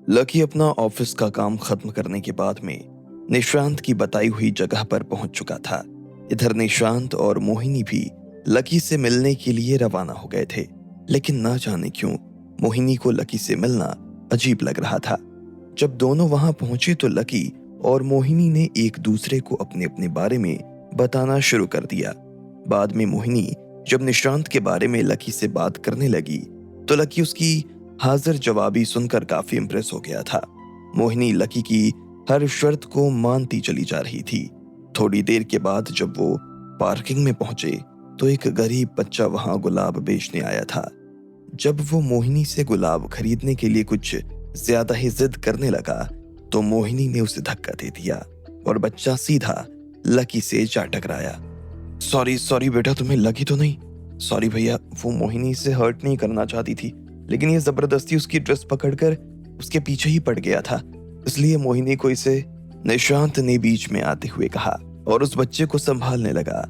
Lucky अपना office का काम खत्म करने के बाद में निशांत की बताई हुई जगह पर पहुंच चुका था। इधर निशांत और मोहिनी भी लकी से मिलने के लिए रवाना हो गए थे, लेकिन ना जाने क्यों मोहिनी को लकी से मिलना अजीब लग रहा था। जब दोनों वहां पहुंचे तो लकी और मोहिनी ने एक दूसरे को अपने अपने बारे में बताना शुरू कर दिया। बाद में मोहिनी जब निशांत के बारे में लकी से बात करने लगी तो लकी उसकी हाजिर जवाबी सुनकर काफी इंप्रेस हो गया था। मोहिनी लकी की हर शर्त को मानती चली जा रही थी। थोड़ी देर के बाद जब वो पार्किंग में पहुंचे तो एक गरीब बच्चा वहां गुलाब बेचने आया था। जब वो मोहिनी से गुलाब खरीदने के लिए कुछ ज्यादा ही जिद करने लगा तो मोहिनी ने उसे धक्का दे दिया और बच्चा सीधा लकी से जा टकराया। सॉरी सॉरी बेटा, तुम्हें लगी तो नहीं? सॉरी भैया, वो मोहिनी से हर्ट नहीं करना चाहती थी, लेकिन ये जबरदस्ती उसकी ड्रेस पकड़कर उसके पीछे ही पड़ गया था, इसलिए मोहिनी को इसे निशांत ने बीच में आते हुए कहा और उस बच्चे को संभालने लगा।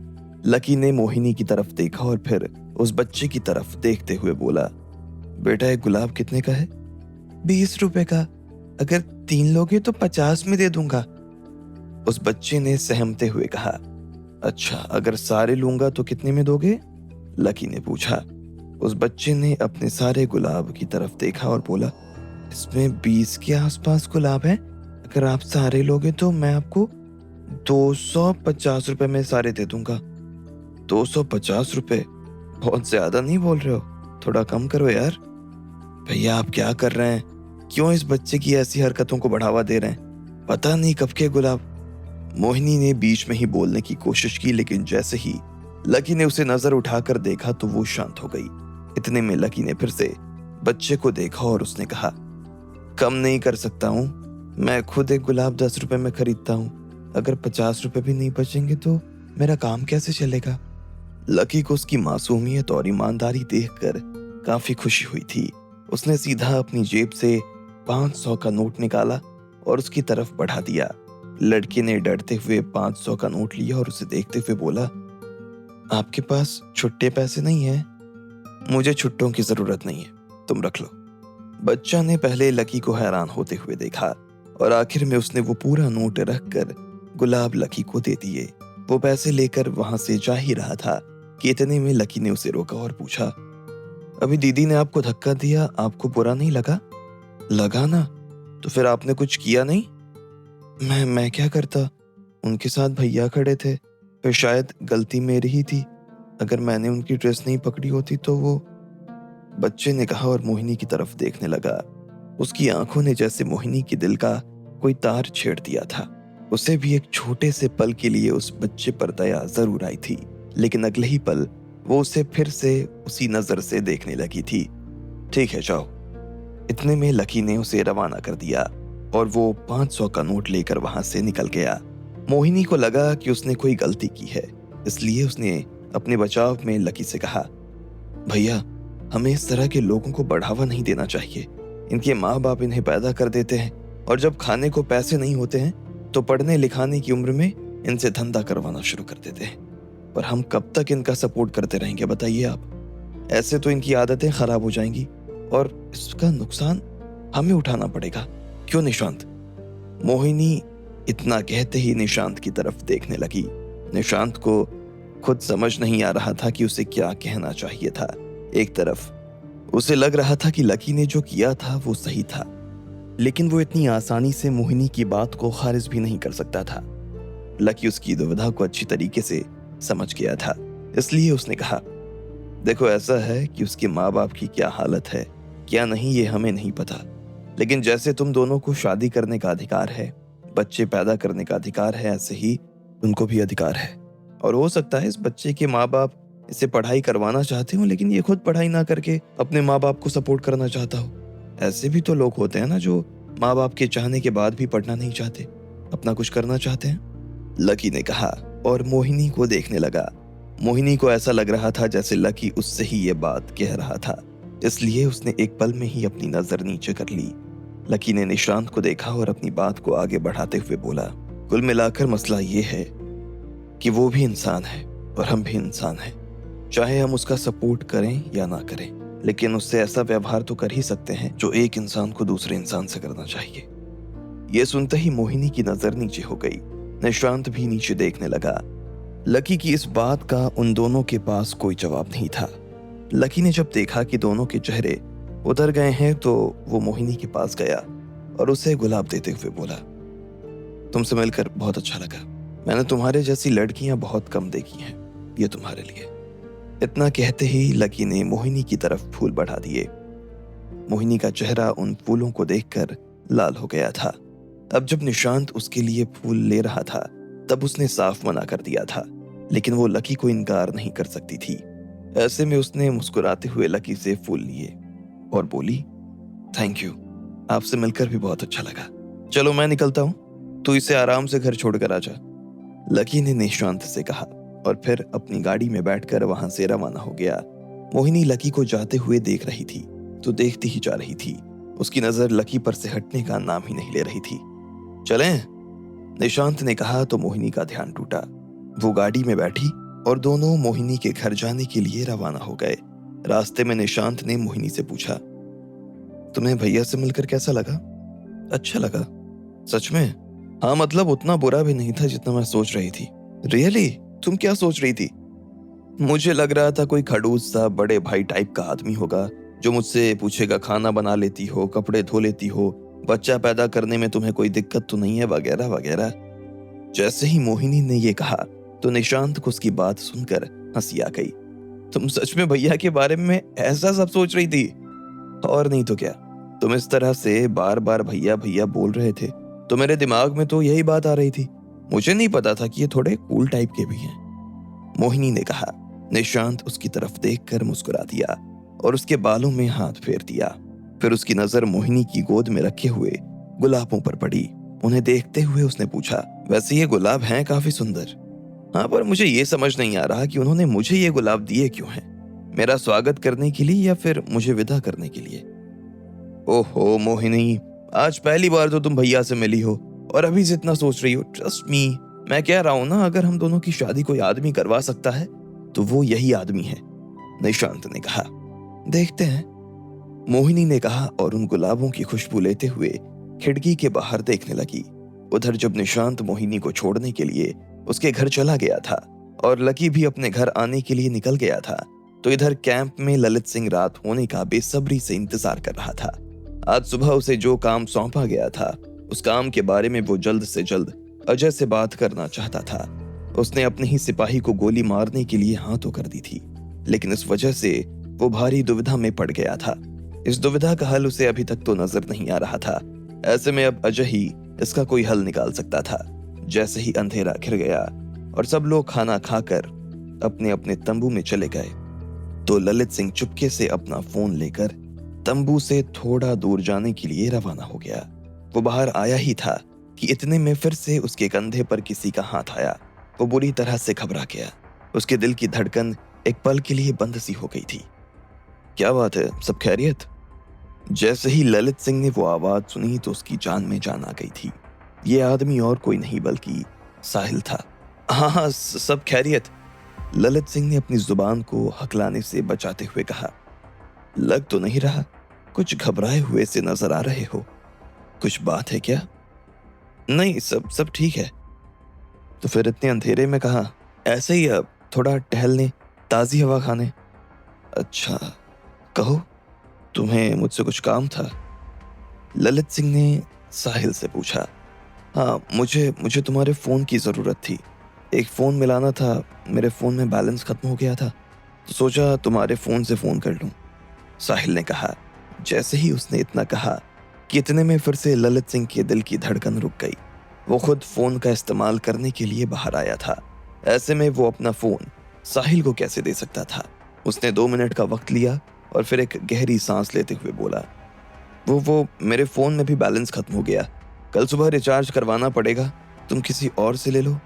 लकी ने मोहिनी की तरफ देखा और फिर उस बच्चे की तरफ देखते हुए बोला, बेटा एक गुलाब कितने का है? 20 रुपए का, अगर 3 लोगे तो 50 में दे दूंगा, उस बच्चे ने सहमते हुए कहा। अच्छा, अगर सारे लूंगा तो कितने में दोगे? लकी ने पूछा। उस बच्चे ने अपने सारे गुलाब की तरफ देखा और बोला, इसमें 20 के आसपास गुलाब है, अगर आप सारे लोगे तो मैं आपको 250 रुपए में सारे दे दूंगा। 250 रुपए? बहुत ज्यादा नहीं बोल रहे हो? थोड़ा कम करो यार। भैया आप क्या कर रहे हैं? क्यों इस बच्चे की ऐसी हरकतों को बढ़ावा दे रहे हैं? पता नहीं कब के गुलाब। मोहिनी ने बीच में ही बोलने की कोशिश की, लेकिन जैसे ही लकी ने उसे नजर उठाकर देखा तो वो शांत हो गई। इतने में लकी ने फिर से बच्चे को देखा और उसने कहा, कम नहीं कर सकता हूं, मैं खुद एक गुलाब 10 रुपए में खरीदता हूं, अगर 50 रुपए भी नहीं बचेंगे तो मेरा काम कैसे चलेगा? लकी को उसकी मासूमियत और ईमानदारी देखकर काफी खुशी हुई थी। उसने सीधा अपनी जेब से 500 का नोट निकाला और उसकी तरफ बढ़ा दिया। लड़के ने डरते हुए 500 का नोट लिया और उसे देखते हुए बोला, आपके पास छुट्टे पैसे नहीं है? मुझे छुट्टों की जरूरत नहीं है, तुम रख लो। बच्चा ने पहले लकी को हैरान होते हुए देखा और आखिर में उसने वो पूरा नोट रखकर गुलाब लकी को दे दिए। वो पैसे लेकर वहां से जा ही रहा था कि इतने में लकी ने उसे रोका और पूछा, अभी दीदी ने आपको धक्का दिया, आपको बुरा नहीं लगा? लगा ना, तो फिर आपने कुछ किया नहीं? मैं क्या करता, उनके साथ भैया खड़े थे, फिर शायद गलती मेरी ही थी, अगर मैंने उनकी ड्रेस नहीं पकड़ी होती तो वो, बच्चे ने कहा और मोहिनी की तरफ देखने लगा। उसकी आंखों ने जैसे मोहिनी के दिल का कोई तार छेड़ दिया था। उसे भी एक छोटे से पल के लिए उस बच्चे पर दया जरूर आई थी, लेकिन अगले ही पल वो उसे फिर से उसी नजर से देखने लगी थी। ठीक है जाओ। इतने में लकी ने उसे रवाना कर दिया और वो 500 का नोट लेकर वहां से निकल गया। मोहिनी को लगा कि उसने कोई गलती की है, इसलिए उसने अपने बचाव में लकी से कहा, भैया हमें इस तरह के लोगों को बढ़ावा नहीं देना चाहिए। इनके माँ बाप इन्हें पैदा कर देते हैं और जब खाने को पैसे नहीं होते हैं तो पढ़ने लिखाने की उम्र में इनसे धंधा करवाना शुरू कर देते हैं। पर हम कब तक इनका सपोर्ट करते रहेंगे बताइए आप? ऐसे तो इनकी आदतें खराब हो जाएंगी और इसका नुकसान हमें उठाना पड़ेगा, क्यों निशांत? मोहिनी इतना कहते ही निशांत की तरफ देखने लगी। निशांत को खुद समझ नहीं आ रहा था कि उसे क्या कहना चाहिए था। एक तरफ उसे लग रहा था कि लकी ने जो किया था वो सही था, लेकिन वो इतनी आसानी से मोहिनी की बात को खारिज भी नहीं कर सकता था। लकी उसकी दुविधा को अच्छी तरीके से समझ गया था, इसलिए उसने कहा, देखो ऐसा है कि उसके माँ बाप की क्या हालत है क्या नहीं ये हमें नहीं पता, लेकिन जैसे तुम दोनों को शादी करने का अधिकार है, बच्चे पैदा करने का अधिकार है, ऐसे ही उनको भी अधिकार है। और हो सकता है इस बच्चे के माँ बाप इसे पढ़ाई करवाना चाहते हो, लेकिन ये खुद पढ़ाई ना करके अपने माँ बाप को सपोर्ट करना चाहता हो। ऐसे भी तो लोग होते हैं ना जो माँ बाप के चाहने के बाद भी पढ़ना नहीं चाहते, अपना कुछ करना चाहते हैं। लकी ने कहा और मोहिनी को देखने लगा। मोहिनी को ऐसा लग रहा था जैसे लकी उससे ही ये बात कह रहा था, इसलिए उसने एक पल में ही अपनी नजर नीचे कर ली। लकी ने निशांत को देखा और अपनी बात को आगे बढ़ाते हुए बोला, कुल मिलाकर मसला ये है कि वो भी इंसान है और हम भी इंसान हैं, चाहे हम उसका सपोर्ट करें या ना करें। लेकिन उससे ऐसा व्यवहार तो कर ही सकते हैं जो एक इंसान को दूसरे इंसान से करना चाहिए। ये सुनते ही मोहिनी की नजर नीचे हो गई। निशांत भी नीचे देखने लगा। लकी की इस बात का उन दोनों के पास कोई जवाब नहीं था। लकी ने जब देखा कि दोनों के चेहरे उतर गए हैं तो वो मोहिनी के पास गया और उसे गुलाब देते हुए बोला, तुमसे मिलकर बहुत अच्छा लगा। मैंने तुम्हारे जैसी लड़कियां बहुत कम देखी हैं, ये तुम्हारे लिए। इतना कहते ही लकी ने मोहिनी की तरफ फूल बढ़ा दिए। मोहिनी का चेहरा उन फूलों को देखकर लाल हो गया था। अब जब निशांत उसके लिए फूल ले रहा था तब उसने साफ मना कर दिया था, लेकिन वो लकी को इनकार नहीं कर सकती थी। ऐसे में उसने मुस्कुराते हुए लकी से फूल लिए और बोली, थैंक यू, आपसे मिलकर भी बहुत अच्छा लगा। चलो मैं निकलता हूँ, तू इसे आराम से घर छोड़कर आ जा। लकी ने निशांत से कहा और फिर अपनी गाड़ी में बैठकर वहां से रवाना हो गया। मोहिनी लकी को जाते हुए देख रही थी तो देखती ही जा रही थी। उसकी नजर लकी पर से हटने का नाम ही नहीं ले रही थी। चलें? निशांत ने कहा तो मोहिनी का ध्यान टूटा। वो गाड़ी में बैठी और दोनों मोहिनी के घर जाने के लिए रवाना हो गए। रास्ते में निशांत ने मोहिनी से पूछा, तुम्हें भैया से मिलकर कैसा लगा? अच्छा लगा। सच में? हाँ, मतलब उतना बुरा भी नहीं था जितना मैं सोच रही थी। रियली? तुम क्या सोच रही थी? मुझे लग रहा था कोई खड़ूस सा बड़े भाई टाइप का आदमी होगा जो मुझसे पूछेगा खाना बना लेती हो, कपड़े धो लेती हो, बच्चा पैदा करने में तुम्हें कोई दिक्कत तो नहीं है, वगैरह वगैरह। जैसे ही मोहिनी ने ये कहा तो निशांत को उसकी बात सुनकर हंसी आ गई। तुम सच में भैया के बारे में ऐसा सब सोच रही थी? और नहीं तो क्या। तुम इस तरह से बार बार भैया भैया बोल रहे थे तो मेरे दिमाग में तो यही बात आ रही थी। मुझे नहीं पता था कि ये थोड़े कूल टाइप के भी हैं, मोहिनी ने कहा। निशांत उसकी तरफ देखकर मुस्कुरा दिया और उसके बालों में हाथ फेर दिया। फिर उसकी नजर मोहिनी की गोद में रखे हुए गुलाबों पर पड़ी। उन्हें देखते हुए उसने पूछा, वैसे ये गुलाब हैं काफी सुंदर। हाँ, पर मुझे ये समझ नहीं आ रहा कि उन्होंने मुझे ये गुलाब दिए क्यों हैं? मेरा स्वागत करने के लिए या फिर मुझे विदा करने के लिए? ओहो मोहिनी, आज पहली बार तो तुम भैया से मिली हो और अभी से इतना सोच रही हो। ट्रस्ट मी, मैं कह रहा हूं ना, अगर हम दोनों की शादी कोई आदमी करवा सकता है तो वो यही आदमी है, निशांत ने कहा। देखते हैं, मोहिनी ने कहा और उन गुलाबों की खुशबू लेते हुए खिड़की के बाहर देखने लगी। उधर जब निशांत मोहिनी को छोड़ने के लिए उसके घर चला गया था और लकी भी अपने घर आने के लिए निकल गया था, तो इधर कैंप में ललित सिंह रात होने का बेसब्री से इंतजार कर रहा था। आज सुबह उसे जो काम सौंपा गया था उस काम के बारे में वो जल्द से जल्द अजय से बात करना चाहता था। उसने अपने ही सिपाही को गोली मारने के लिए हाँ तो कर दी थी, लेकिन इस वजह से वो भारी दुविधा में पड़ गया था। इस दुविधा का हल उसे अभी तक तो नजर नहीं आ रहा था। ऐसे में अब अजय ही इसका कोई हल निकाल सकता था। जैसे ही अंधेरा घिर गया और सब लोग खाना खाकर अपने अपने तंबू में चले गए तो ललित सिंह चुपके से अपना फोन लेकर तंबू से थोड़ा दूर जाने के लिए रवाना हो गया। वो बाहर आया ही था कि इतने में फिर से उसके कंधे पर किसी का हाथ आया। वो बुरी तरह से घबरा गया। उसके दिल की धड़कन एक पल के लिए बंद सी हो गई थी। क्या बात है, सब खैरियत? जैसे ही ललित सिंह ने वो आवाज सुनी तो उसकी जान में जान आ गई थी। ये आदमी और कोई नहीं बल्कि साहिल था। हाँ हाँ, सब खैरियत, ललित सिंह ने अपनी जुबान को हकलाने से बचाते हुए कहा। लग तो नहीं रहा कुछ घबराए हुए से नजर आ रहे हो, कुछ बात है क्या? नहीं, सब ठीक है। तो फिर इतने अंधेरे में कहा? ऐसे ही अब थोड़ा टहलने, ताजी हवा खाने। अच्छा, कहो, तुम्हें मुझसे कुछ काम था? ललित सिंह ने साहिल से पूछा। हाँ, मुझे तुम्हारे फोन की जरूरत थी। एक फोन मिलाना था, मेरे फोन में बैलेंस खत्म हो गया था तो सोचा तुम्हारे फोन से फोन कर लूं, साहिल ने कहा। जैसे ही उसने इतना कहा कि इतने में फिर से ललित सिंह के दिल की धड़कन रुक गई। वो खुद फोन का इस्तेमाल करने के लिए बाहर आया था। ऐसे में वो अपना फोन साहिल को कैसे दे सकता था? उसने 2 मिनट का वक्त लिया और फिर एक गहरी सांस लेते हुए बोला, वो मेरे फोन में भी बैलेंस खत्म हो गया, कल सुबह रिचार्ज करवाना पड़ेगा, तुम किसी और से ले लो।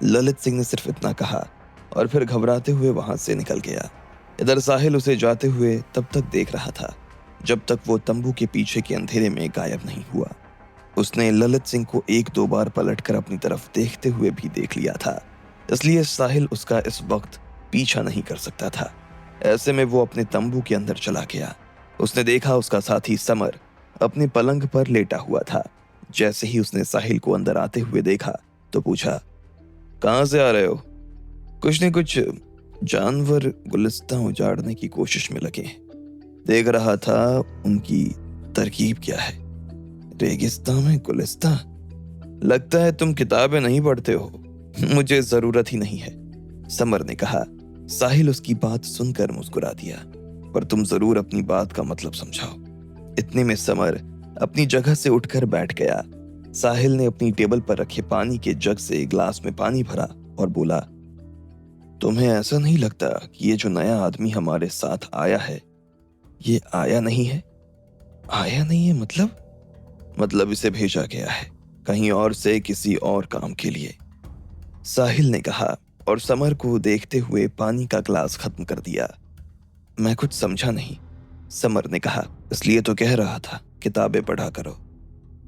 ललित सिंह ने सिर्फ इतना कहा और फिर घबराते हुए वहां से निकल गया। इधर साहिल उसे जाते हुए तब तक देख रहा था जब तक वो तंबू के पीछे के अंधेरे में गायब नहीं हुआ। उसने ललित सिंह को 1-2 बार पलटकर अपनी तरफ देखते हुए भी देख लिया था, इसलिए साहिल उसका इस वक्त पीछा नहीं कर सकता था। ऐसे में वो अपने तंबू के अंदर चला गया। उसने देखा उसका साथी समर अपने पलंग पर लेटा हुआ था। जैसे ही उसने साहिल को अंदर आते हुए देखा तो पूछा, कहाँ से आ रहे हो? कुछ न कुछ जानवर गुलिस्तां उजाड़ने की कोशिश में लगे। देख रहा था उनकी तरकीब क्या है। रेगिस्तान में गुलिस्तां? लगता है तुम किताबें नहीं पढ़ते हो। मुझे जरूरत ही नहीं है, समर ने कहा। साहिल उसकी बात सुनकर मुस्कुरा दिया, पर तुम जरूर अपनी बात का मतलब समझाओ। इतने में समर अपनी जगह से उठकर बैठ गया। साहिल ने अपनी टेबल पर रखे पानी के जग से गिलास में पानी भरा और बोला, तुम्हें ऐसा नहीं लगता कि ये जो नया आदमी हमारे साथ आया है, ये आया नहीं है? आया नहीं है मतलब इसे भेजा गया है कहीं और से, किसी और काम के लिए, साहिल ने कहा और समर को देखते हुए पानी का ग्लास खत्म कर दिया। मैं कुछ समझा नहीं, समर ने कहा। इसलिए तो कह रहा था किताबें पढ़ा करो,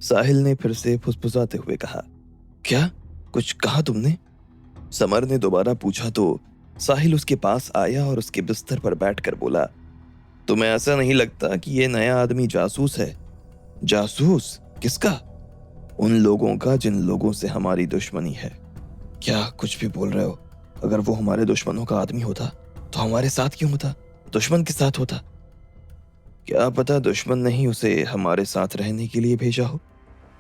साहिल ने फिर से फुसफुसाते हुए कहा। क्या कुछ कहा तुमने? समर ने दोबारा पूछा तो साहिल उसके पास आया और उसके बिस्तर पर बैठकर बोला, तुम्हें ऐसा नहीं लगता कि ये नया आदमी जासूस है? जासूस? किसका? उन लोगों का जिन लोगों से हमारी दुश्मनी है। क्या कुछ भी बोल रहे हो? अगर वो हमारे दुश्मनों का आदमी होता तो हमारे साथ क्यों होता? दुश्मन के साथ होता। क्या पता दुश्मन ने ही उसे हमारे साथ रहने के लिए भेजा हो,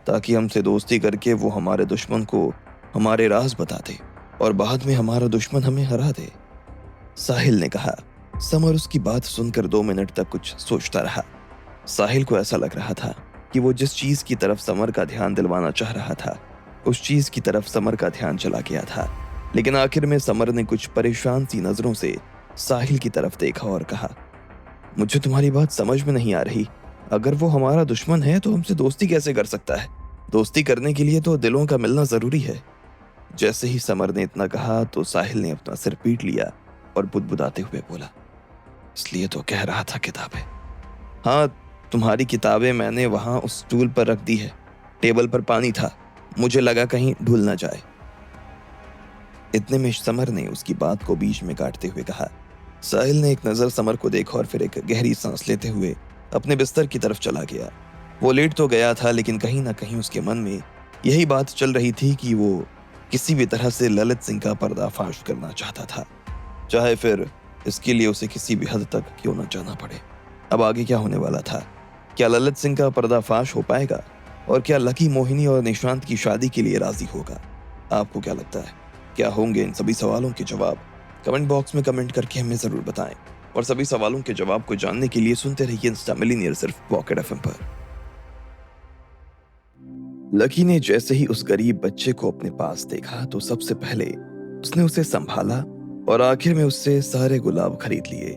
ताकि हमसे दोस्ती करके वो हमारे दुश्मन को हमारे राज बता दे और बाद में हमारा दुश्मन हमें हरा दे, साहिल ने कहा। समर उसकी बात सुनकर 2 मिनट तक कुछ सोचता रहा। साहिल को ऐसा लग रहा था कि वो जिस चीज की तरफ समर का ध्यान दिलवाना चाह रहा था, उस चीज की तरफ समर का ध्यान चला गया था। लेकिन आखिर में समर ने कुछ परेशान सी नजरों से साहिल की तरफ देखा और कहा, मुझे तुम्हारी बात समझ में नहीं आ रही। अगर वो हमारा दुश्मन है तो हमसे दोस्ती कैसे कर सकता है? दोस्ती करने के लिए तो दिलों का मिलना जरूरी है। जैसे ही समर ने इतना कहा तो साहिल ने अपना सिर पीट लिया और बुदबुदाते हुए बोला, इसलिए तो कह रहा था किताबें। हाँ, तुम्हारी किताबें मैंने वहां उस स्टूल पर रख दी है। टेबल पर पानी था, मुझे लगा कहीं ढुल ना जाए। इतने में समर ने उसकी बात को बीच में काटते हुए कहा। साहिल ने एक नजर समर को देखा और फिर एक गहरी सांस लेते हुए अपने बिस्तर की तरफ चला गया। वो लेट तो गया था, लेकिन कहीं ना कहीं उसके मन में यही बात चल रही थी कि वो किसी भी तरह से ललित सिंह का पर्दाफाश करना चाहता था, चाहे फिर इसके लिए उसे किसी भी हद तक क्यों न जाना पड़े। अब आगे क्या होने वाला था? क्या ललित सिंह का पर्दाफाश हो पाएगा? और क्या लकी मोहिनी और निशांत की शादी के लिए राजी होगा? आपको क्या लगता है, क्या होंगे इन सभी सवालों के जवाब? कमेंट बॉक्स में कमेंट करके हमें जरूर बताएं। और सभी सवालों के जवाब को जानने के लिए सुनते रहिए इंस्टा मिलीनियर सिर्फ पॉकेट एफएम पर। लकी ने जैसे ही उस गरीब बच्चे को अपने पास देखा तो सबसे पहले उसने उसे संभाला और आखिर में उससे सारे गुलाब खरीद लिए।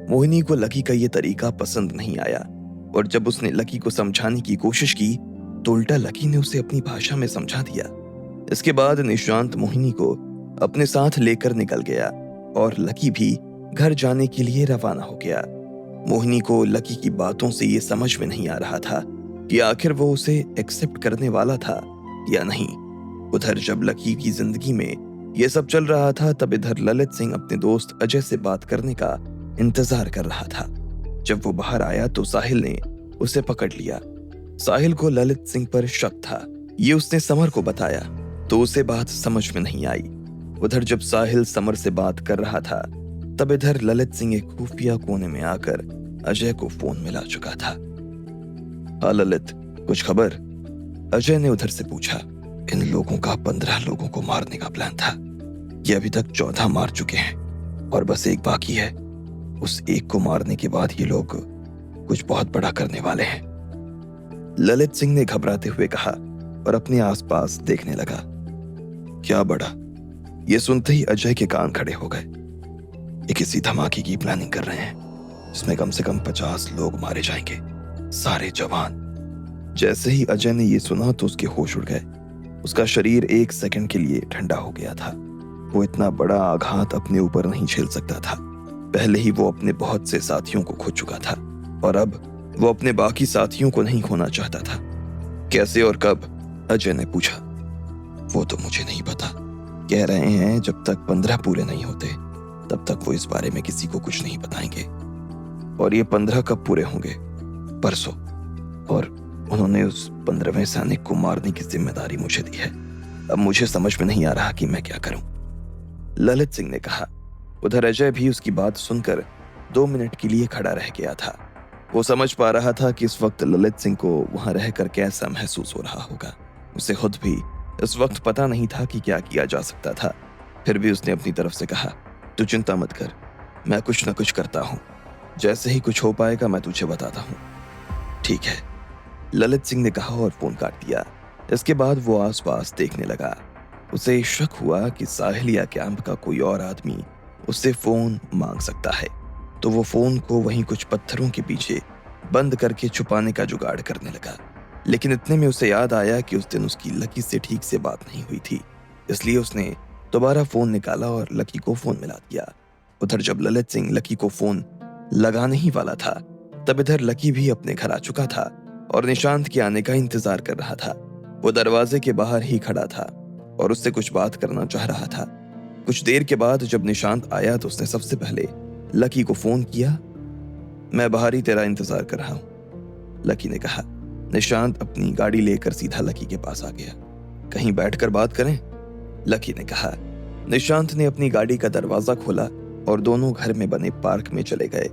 मोहिनी को लकी का ये तरीका पसंद नहीं आया और जब उसने लकी को समझाने की कोशिश की तो उल्टा लकी ने उसे अपनी भाषा में समझा दिया। इसके बाद निशांत मोहिनी को अपने साथ लेकर निकल गया और लकी भी घर जाने के लिए रवाना हो गया। मोहिनी को लकी की बातों से ये समझ में नहीं आ रहा था कि आखिर वो उसे एक्सेप्ट करने वाला था या नहीं। उधर जब लकी की जिंदगी में ये सब चल रहा था, तब इधर ललित सिंह अपने दोस्त अजय से बात करने का इंतजार कर रहा था। जब वो बाहर आया तो साहिल ने उसे पकड़ लिया। साहिल को ललित सिंह पर शक था, ये उसने समर को बताया तो उसे बात समझ में नहीं आई। उधर जब साहिल समर से बात कर रहा था तब इधर ललित सिंह एक खुफिया कोने में आकर अजय को फोन मिला चुका था। हाँ ललित, कुछ खबर? अजय ने उधर से पूछा। इन लोगों का 15 लोगों को मारने का प्लान था। ये अभी तक 14 मार चुके हैं और बस एक बाकी है। उस एक को मारने के बाद ये लोग कुछ बहुत बड़ा करने वाले हैं, ललित सिंह ने घबराते हुए कहा और अपने आसपास देखने लगा। क्या बड़ा? ये सुनते ही अजय के कान खड़े हो गए। ये किसी धमाके की प्लानिंग कर रहे हैं जिसमें कम से कम 50 लोग मारे जाएंगे, सारे जवान। जैसे ही अजय ने ये सुना तो उसके होश उड़ गए। उसका शरीर 1 सेकंड के लिए ठंडा हो गया था। वो इतना बड़ा आघात अपने ऊपर नहीं झेल सकता था। पहले ही वो अपने बहुत से साथियों को खो चुका था और अब वो अपने बाकी साथियों को नहीं खोना चाहता था। कैसे और कब? अजय ने पूछा। वो तो मुझे नहीं पता। कह रहे हैं जब तक 15 पूरे नहीं होते तब तक वो इस बारे में किसी को कुछ नहीं बताएंगे। और ये 15 कब पूरे होंगे? परसों। और उन्होंने उस 15वें सैनिक को मारने की जिम्मेदारी मुझे दी है। अब मुझे समझ में नहीं आ रहा कि मैं क्या करूं, ललित सिंह ने कहा। उधर अजय भी उसकी बात सुनकर 2 मिनट के लिए खड़ा रह गया था। वो समझ पा रहा था कि इस वक्त ललित सिंह को वहां रहकर कैसा महसूस हो रहा होगा। उसे खुद भी इस वक्त पता नहीं था कि क्या किया जा सकता था। फिर भी उसने अपनी तरफ से कहा, तू चिंता मत कर, मैं कुछ न कुछ करता हूं। जैसे ही कुछ हो पाएगा मैं तुझे बताता हूं। ठीक है, ललित सिंह ने कहा और फोन काट दिया। इसके बाद वो आसपास देखने लगा। उसे शक हुआ कि साहिल या कैंप का कोई और आदमी उससे फोन मांग सकता है, तो वो फोन को वहीं कुछ पत्थरों के पीछे बंद करके छुपाने का जुगाड़ करने लगा। लेकिन इतने में उसे याद आया कि उस दिन उसकी लकी से ठीक से बात नहीं हुई थी, इसलिए उसने दोबारा फोन निकाला और लकी को फोन मिला दिया। उधर जब ललित सिंह लकी को फोन लगाने ही वाला था, तब इधर लकी भी अपने घर आ चुका था और निशांत के आने का इंतजार कर रहा था। वो दरवाजे के बाहर ही खड़ा था और उससे कुछ बात करना चाह रहा था। कुछ देर के बाद जब निशांत आया तो उसने सबसे पहले लकी को फोन किया। मैं बाहर ही तेरा इंतजार कर रहा हूं, लकी ने कहा। निशांत अपनी गाड़ी लेकर सीधा लकी के पास आ गया। कहीं बैठकर बात करें, लकी ने कहा। निशांत ने अपनी गाड़ी का दरवाजा खोला और दोनों घर में बने पार्क में चले गए।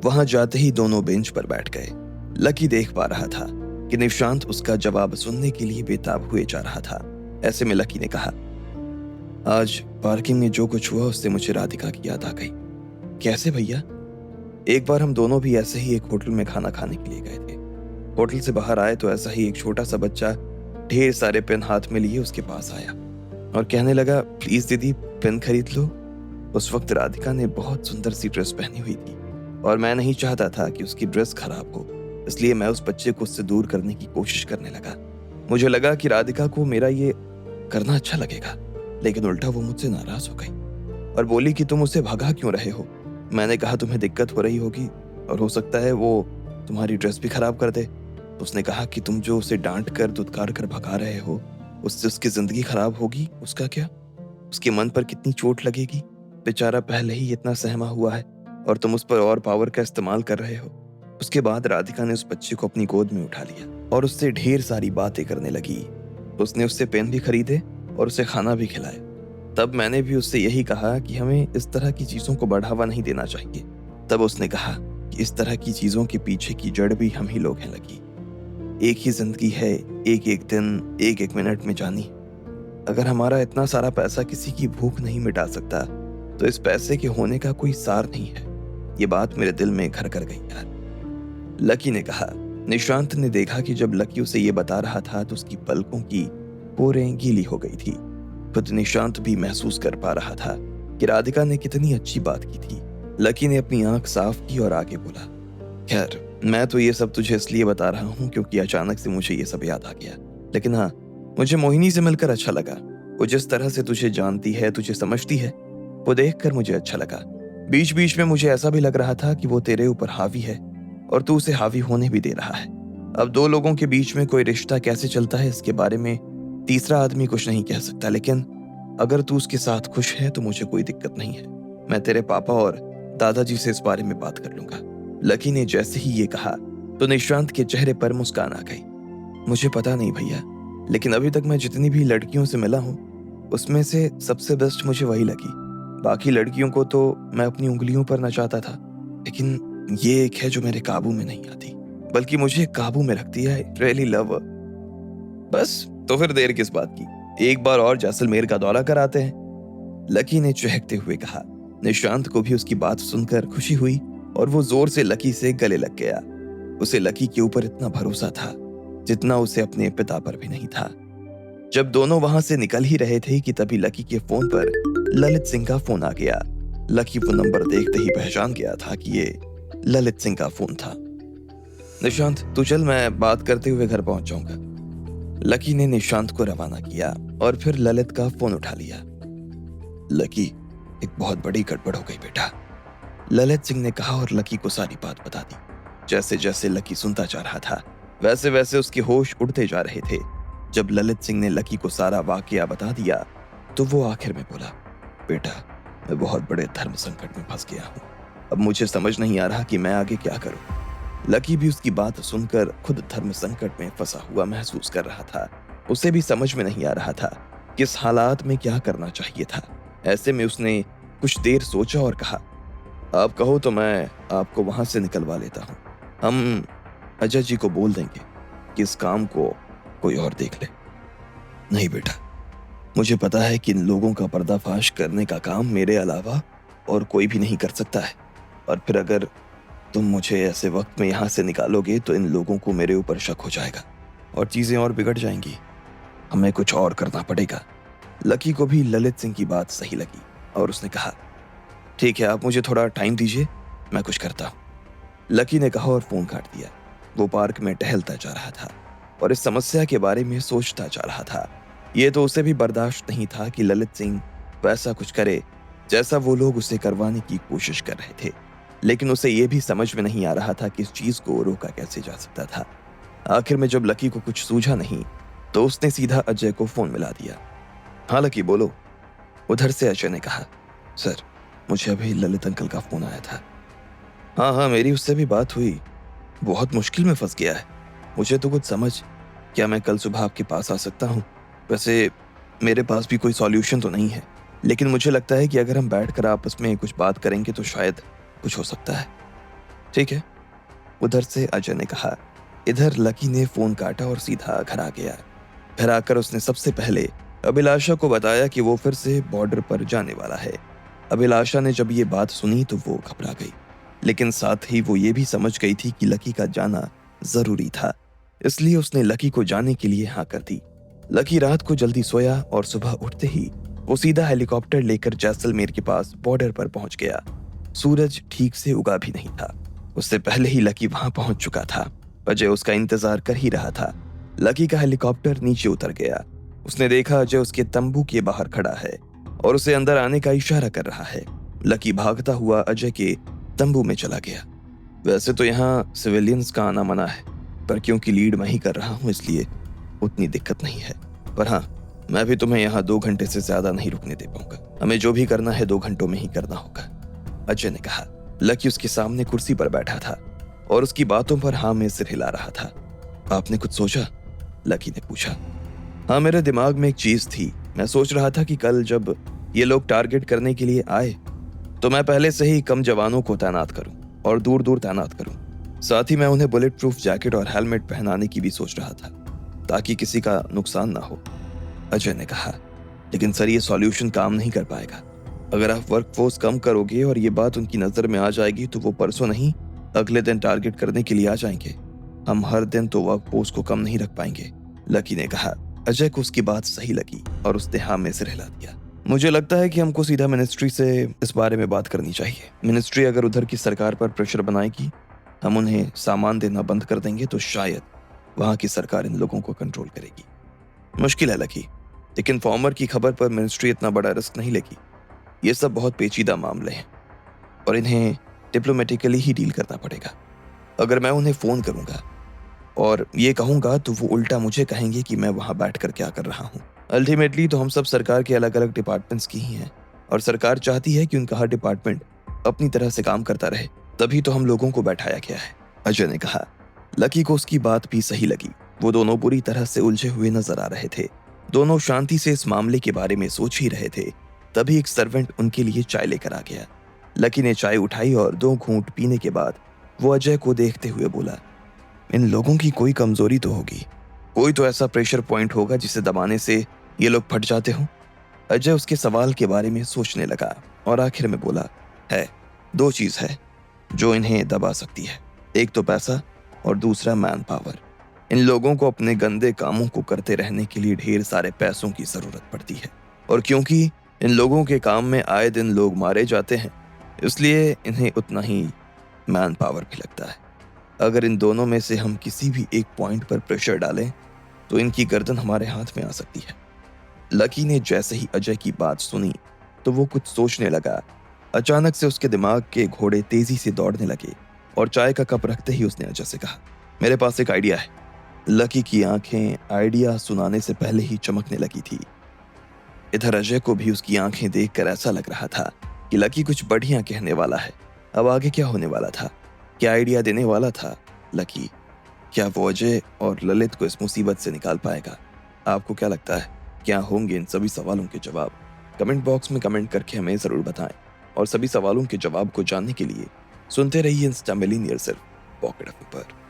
वहां जाते ही दोनों बेंच पर बैठ गए। लकी देख पा रहा था कि निशांत उसका जवाब सुनने के लिए बेताब हुए जा रहा था। ऐसे में लकी ने कहा, आज पार्किंग में जो कुछ हुआ उससे मुझे राधिका की याद आ गई। कैसे भैया? एक बार हम दोनों भी ऐसे ही एक होटल में खाना खाने के लिए गए थे। होटल से बाहर आए तो ऐसा ही एक छोटा सा बच्चा ढेर सारे पेन हाथ में लिए उसके पास आया और कहने लगा, प्लीज दीदी पेन खरीद लो। उस वक्त राधिका ने बहुत सुंदर सी ड्रेस पहनी हुई थी और मैं नहीं चाहता था कि उसकी ड्रेस खराब हो, इसलिए मैं उस बच्चे को उससे दूर करने की कोशिश करने लगा। मुझे लगा कि राधिका को मेरा ये करना अच्छा लगेगा, लेकिन उल्टा वो मुझसे नाराज हो गई और बोली कि तुम उसे भगा क्यों रहे हो। मैंने कहा तुम्हें दिक्कत हो रही होगी और हो सकता है वो तुम्हारी ड्रेस भी खराब कर दे। उसने कहा कि तुम जो उसे डांट कर दुत्कार कर भगा रहे हो उससे उसकी जिंदगी खराब होगी। उसका क्या? उसके मन पर कितनी चोट लगेगी। बेचारा पहले ही इतना सहमा हुआ है और तुम उस पर और पावर का इस्तेमाल कर रहे हो। उसके बाद राधिका ने उस बच्चे को अपनी गोद में उठा लिया और उससे ढेर सारी बातें करने लगी। उसने उससे पेन भी खरीदे और उसे खाना भी खिलाया। तब मैंने भी उससे यही कहा कि हमें इस तरह की चीजों को बढ़ावा नहीं देना चाहिए। तब उसने कहा कि इस तरह की चीजों के पीछे की जड़ भी हम ही लोग हैं लकी। एक ही जिंदगी है, एक एक दिन, एक एक मिनट में जानी। अगर हमारा इतना सारा पैसा किसी की भूख नहीं मिटा सकता तो इस पैसे के होने का कोई सार नहीं है। ये बात मेरे दिल में घर कर गई यार, लकी ने कहा। निशांत ने देखा कि जब लकी उसे ये बता रहा था तो उसकी पलकों की पोरें गीली हो गई थी। खुद निशांत भी महसूस कर पा रहा था कि राधिका ने कितनी अच्छी बात की थी। लकी ने अपनी आंख साफ की और आगे बोला, खैर मैं तो ये सब तुझे इसलिए बता रहा हूँ क्योंकि अचानक से मुझे ये सब याद आ गया। लेकिन हाँ, मुझे मोहिनी से मिलकर अच्छा लगा। वो जिस तरह से तुझे जानती है, तुझे समझती है, वो देखकर मुझे अच्छा लगा। बीच बीच में मुझे ऐसा भी लग रहा था कि वो तेरे ऊपर हावी है और तू उसे हावी होने भी दे रहा है। अब दो लोगों के बीच में कोई रिश्ता कैसे चलता है इसके बारे में तीसरा आदमी कुछ नहीं कह सकता, लेकिन अगर तू उसके साथ खुश है तो मुझे कोई दिक्कत नहीं है। मैं तेरे पापा और दादाजी से इस बारे में बात कर लूंगा। लकी ने जैसे ही ये कहा तो निशांत के चेहरे पर मुस्कान आ गई। मुझे पता नहीं भैया, लेकिन अभी तक मैं जितनी भी लड़कियों से मिला हूँ उसमें से सबसे बेस्ट मुझे वही लगी। बाकी लड़कियों को तो मैं अपनी उंगलियों पर नचाता था, लेकिन ये एक है जो मेरे काबू में नहीं आती, बल्कि मुझे काबू में रखती है। Really love. बस तो फिर देर किस बात की, एक बार और जैसलमेर का दौरा कराते हैं, लकी ने चहकते हुए कहा। निशांत को भी उसकी बात सुनकर खुशी हुई और वो जोर से लकी से गले लग गया। उसे लकी के ऊपर इतना भरोसा था जितना उसे अपने पिता पर भी नहीं था। जब दोनों वहां से निकल ही रहे थे कि तभी लकी के फोन पर ललित सिंह का फोन आ गया। लकी वो नंबर देखते ही पहचान गया था कि ये ललित सिंह का फोन था। निशांत तू चल, मैं बात करते हुए घर पहुंच जाऊंगा। लकी ने निशांत को रवाना किया और फिर ललित का फोन उठा लिया। लकी, एक बहुत बड़ी गड़बड़ हो गई बेटा, ललित सिंह ने कहा और लकी को सारी बात बता दी। जैसे जैसे लकी सुनता जा रहा था वैसे वैसे उसके होश उड़ते जा रहे थे। जब ललित सिंह ने लकी को सारा वाकया बता दिया तो वो आखिर में बोला, बेटा मैं बहुत बड़े धर्म संकट में फंस गया हूँ। अब मुझे समझ नहीं आ रहा कि मैं आगे क्या करूँ। लकी भी उसकी बात सुनकर खुद धर्म संकट में फंसा हुआ महसूस कर रहा था। उसे भी समझ में नहीं आ रहा था कि इस हालात में क्या करना चाहिए था। ऐसे में उसने कुछ देर सोचा और कहा, आप कहो तो मैं आपको वहां से निकलवा लेता हूँ। हम अजय जी को बोल देंगे कि इस काम को कोई और देख ले। नहीं बेटा, मुझे पता है कि इन लोगों का पर्दाफाश करने का काम मेरे अलावा और कोई भी नहीं कर सकता है। और फिर अगर तुम मुझे ऐसे वक्त में यहाँ से निकालोगे तो इन लोगों को मेरे ऊपर शक हो जाएगा और चीजें और बिगड़ जाएंगी। हमें कुछ और करना पड़ेगा। लकी को भी ललित सिंह की बात सही लगी और उसने कहा, ठीक है, आप मुझे थोड़ा टाइम दीजिए, मैं कुछ करता हूँ। लकी ने कहा और फोन काट दिया। वो पार्क में टहलता जा रहा था और इस समस्या के बारे में सोचता जा रहा था। ये तो उसे भी बर्दाश्त नहीं था कि ललित सिंह वैसा कुछ करे जैसा वो लोग उसे करवाने की कोशिश कर रहे थे, लेकिन उसे ये भी समझ में नहीं आ रहा था कि इस चीज को रोका कैसे जा सकता था। आखिर में जब लकी को कुछ सूझा नहीं तो उसने सीधा अजय को फोन मिला दिया। हाँ लकी, बोलो। उधर से अजय ने कहा, सर मुझे अभी ललित अंकल का फोन आया था। हाँ, मेरी उससे भी बात हुई। बहुत मुश्किल में फंस गया है। मुझे तो कुछ समझ, क्या मैं कल सुबह आपके पास आ सकता हूँ? वैसे मेरे पास भी कोई सॉल्यूशन तो नहीं है, लेकिन मुझे लगता है कि अगर हम बैठकर आपस में कुछ बात करेंगे तो शायद कुछ हो सकता है। ठीक है, उधर से अजय ने कहा। इधर लकी ने फोन काटा और सीधा घर आ गया। घर आकर उसने सबसे पहले अभिलाषा को बताया कि वो फिर से बॉर्डर पर जाने वाला है। अभिलाषा ने जब ये बात सुनी तो वो घबरा गई, लेकिन साथ ही वो ये भी समझ गई थी कि लकी का जाना जरूरी था, इसलिए उसने लकी को जाने के लिए हाँ कर दी। लकी रात को जल्दी सोया और सुबह उठते ही वो सीधा हेलीकॉप्टर लेकर जैसलमेर के पास बॉर्डर पर पहुंच गया। सूरज ठीक से उगा भी नहीं था। उससे पहले ही लकी वहां पहुंच चुका था। अजय उसका इंतजार कर ही रहा था। लकी का हेलीकॉप्टर नीचे उतर गया। उसने देखा अजय उसके तंबू के बाहर खड़ा है और उसे अंदर आने का इशारा कर रहा है। लकी भागता हुआ अजय के तंबू में चला गया। वैसे तो यहाँ सिविलियंस का आना मना है, पर क्योंकि लीड मैं ही कर रहा हूँ इसलिए उतनी दिक्कत नहीं है। पर हाँ, मैं भी तुम्हें यहाँ 2 घंटे से ज्यादा नहीं रुकने दे पाऊंगा। हमें जो भी करना है 2 घंटों में ही करना होगा, अजय ने कहा। लकी उसके सामने कुर्सी पर बैठा था और उसकी बातों पर हाँ में सिर हिला रहा था। आपने कुछ सोचा? लकी ने पूछा। हाँ, मेरे दिमाग में एक चीज थी। मैं सोच रहा था कि कल जब ये लोग टारगेट करने के लिए आए तो मैं पहले से ही कम जवानों को तैनात करूं और दूर दूर तैनात करूं। साथ ही मैं उन्हें बुलेट प्रूफ जैकेट और हेलमेट पहनाने की भी सोच रहा था ताकि किसी का नुकसान ना हो, अजय ने कहा। लेकिन सर, ये सॉल्यूशन काम नहीं कर पाएगा। अगर आप वर्कफोर्स कम करोगे और ये बात उनकी नजर में आ जाएगी तो वो परसों नहीं अगले दिन टारगेट करने के लिए आ जाएंगे। हम हर दिन तो वर्कफोर्स को कम नहीं रख पाएंगे, लकी ने कहा। अजय को उसकी बात सही लगी और उसने हाँ में सिर हिला दिया। मुझे लगता है कि हमको सीधा मिनिस्ट्री से इस बारे में बात करनी चाहिए। मिनिस्ट्री अगर उधर की सरकार पर प्रेशर बनाएगी, हम उन्हें सामान देना बंद कर देंगे तो शायद वहां की सरकार इन लोगों को कंट्रोल करेगी। मुश्किल है लकी, लेकिन फॉर्मर की खबर पर मिनिस्ट्री इतना बड़ा रिस्क नहीं लेगी। ये सब बहुत पेचीदा मामले हैं और इन्हें डिप्लोमेटिकली ही डील करना पड़ेगा। अगर मैं उन्हें फोन करूंगा और ये कहूंगा तो वो उल्टा मुझे कहेंगे कि मैं वहां बैठकर क्या कर रहा हूं। अल्टीमेटली तो हम सब सरकार के अलग अलग डिपार्टमेंट्स की ही हैं और सरकार चाहती है कि उनका हर डिपार्टमेंट अपनी तरह से काम करता रहे, तभी तो हम लोगों को बैठाया गया है, अजय ने कहा। लकी को उसकी बात भी सही लगी। वो दोनों बुरी तरह से उलझे हुए नजर आ रहे थे। दोनों शांति से इस मामले के बारे में सोच ही रहे थे, तभी एक सर्वेंट उनके लिए चाय लेकर आ गया। लकी ने चाय उठाई और 2 घूंट पीने के बाद वो अजय को देखते हुए बोला, इन लोगों की कोई कमजोरी तो होगी, कोई तो ऐसा प्रेशर पॉइंट होगा जिसे दबाने से ये लोग फट जाते हो। अजय उसके सवाल के बारे में सोचने लगा और आखिर में बोला, है 2 चीज है जो इन्हें दबा सकती है, एक तो पैसा और दूसरा मैन पावर। इन लोगों को अपने गंदे कामों को करते रहने के लिए ढेर सारे पैसों की जरूरत पड़ती है और क्योंकि इन लोगों के काम में आए दिन लोग मारे जाते हैं, इसलिए इन्हें उतना ही मैन पावर भी लगता है। अगर इन दोनों में से हम किसी भी एक पॉइंट पर प्रेशर डालें तो इनकी गर्दन हमारे हाथ में आ सकती है। लकी ने जैसे ही अजय की बात सुनी तो वो कुछ सोचने लगा। अचानक से उसके दिमाग के घोड़े तेजी से दौड़ने लगे और चाय का कप रखते ही उसने अजय से कहा, मेरे पास एक आइडिया है। लकी की आंखें आइडिया सुनाने से पहले ही चमकने लगी थी। इधर अजय को भी उसकी आंखें देखकर ऐसा लग रहा था कि लकी कुछ बढ़िया कहने वाला है। अब आगे क्या होने वाला था? क्या आइडिया देने वाला था लकी? क्या वो अजय और ललित को इस मुसीबत से निकाल पाएगा? आपको क्या लगता है, क्या होंगे इन सभी सवालों के जवाब? कमेंट बॉक्स में कमेंट करके हमें ज़रूर बताएं। और सभी सवालों के जवाब को जानने के लिए सुनते रहिए इंस्टा मिलीनियर सिर्फ पॉकेट एफएम पर।